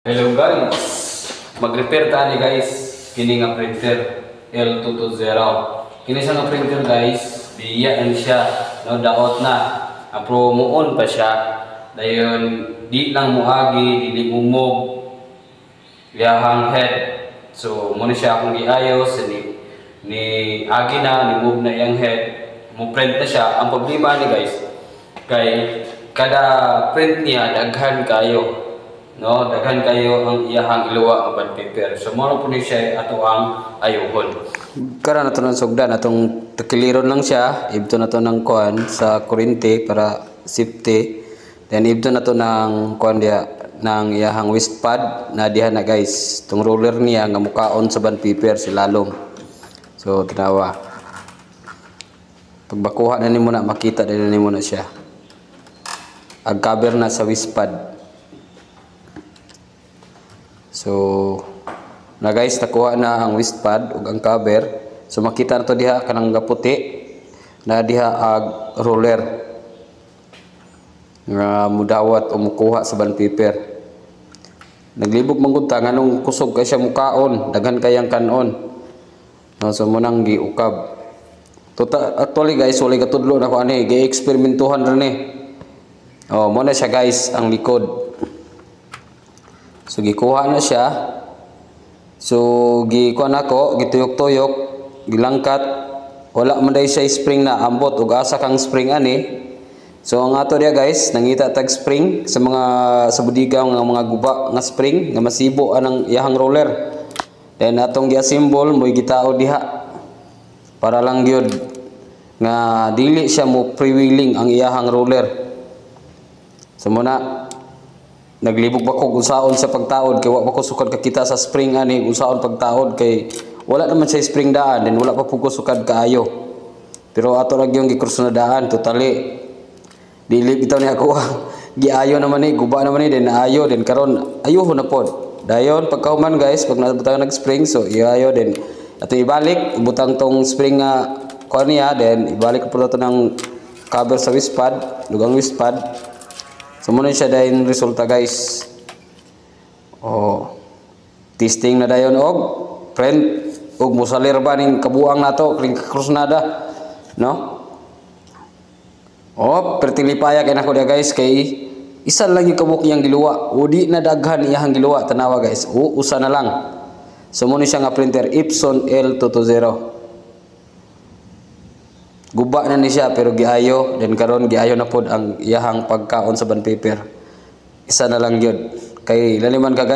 Hello guys, mag-repair tani guys. Kini nga printer L220. Kini siya nga printer guys, biya na siya, no daot na. Pero muon pa siya. Dayon di lang muagi, dili mumog. Liyahang head. So muna siya akong giayos ni agi na, ni move na yang head. Mo print na siya. Ang problema ni guys, kay kada print niya daghan kayo. No, daghan kayo ang iyahang iluwa nga bond paper. So mo po ni siya ato ang ayuhon. Karon nato nang sugdan atong takiliron lang siya, ibto nato ng kuan sa kuryente para safety. Then ibto nato ng kuan dia ng iyahang waste pad na diha na guys. Tong roller niya nga mukaon sa bond paper si lalom. So tanawa. Pagbakuha na nimo na makita din nimo na siya. Ag cover na sa waste pad. So na guys, nakuha na ang waste pad ug ang cover. So makita nato diha kanang gaputi na diha ag roller nga mudawat o mukuha sa bond paper. Naglibog man gud ta nganong kusog kay siya mukaon, daghan kayang kanon. No, so mo nang giukab. Actually guys, wala katudlo na ko ani, gi-eksperimentuhan ra ni. Oh, mo na siya guys ang likod. So gikuha na siya. So gikuha nako, gituyok-tuyok, gilangkat. Wala man day siya spring na ambot ug asa kang spring ani. So ang ato dia guys, nangita tag spring sa mga sa budigaw nga mga guba nga spring nga masibo anang iyahang roller. Then atong gi-assemble mo gitao diha. Para lang gyud nga dili siya mo freewheeling ang iyahang roller. So muna naglibog ba ko unsaon sa pagtaod kay wa pa ko sukad kakita sa spring ani unsaon pagtaod kay wala naman sa spring daan then wala pa po ko sukad kaayo. Pero ato lang yung gikross na daan totally dili bitaw ni ako giayo naman ni guba naman ni then naayo then karon ayuhon na pod. Dayon pagkahuman guys pag nabutang nag-spring so iayo then ato ibalik butang tong spring nga kuan niya then ibalik po nato ng cover sa waste pad, dugang waste pad. So muna siya dayon resulta guys. Oh. Testing na dayon og print og musalir ba ning kabuang nato kring krusnada, no? Oh, pertilipaya kay nako dia guys kay isa lang yung kabuk yang giluwa. O di na daghan iyang giluwa tanawa guys. O usa na lang. So muna siya nga printer Epson L220. Guba na ni siya pero giayo then karon giayo na pod ang iyahang pagkaon sa bond paper. Isa na lang gyud kay laliman ka guys.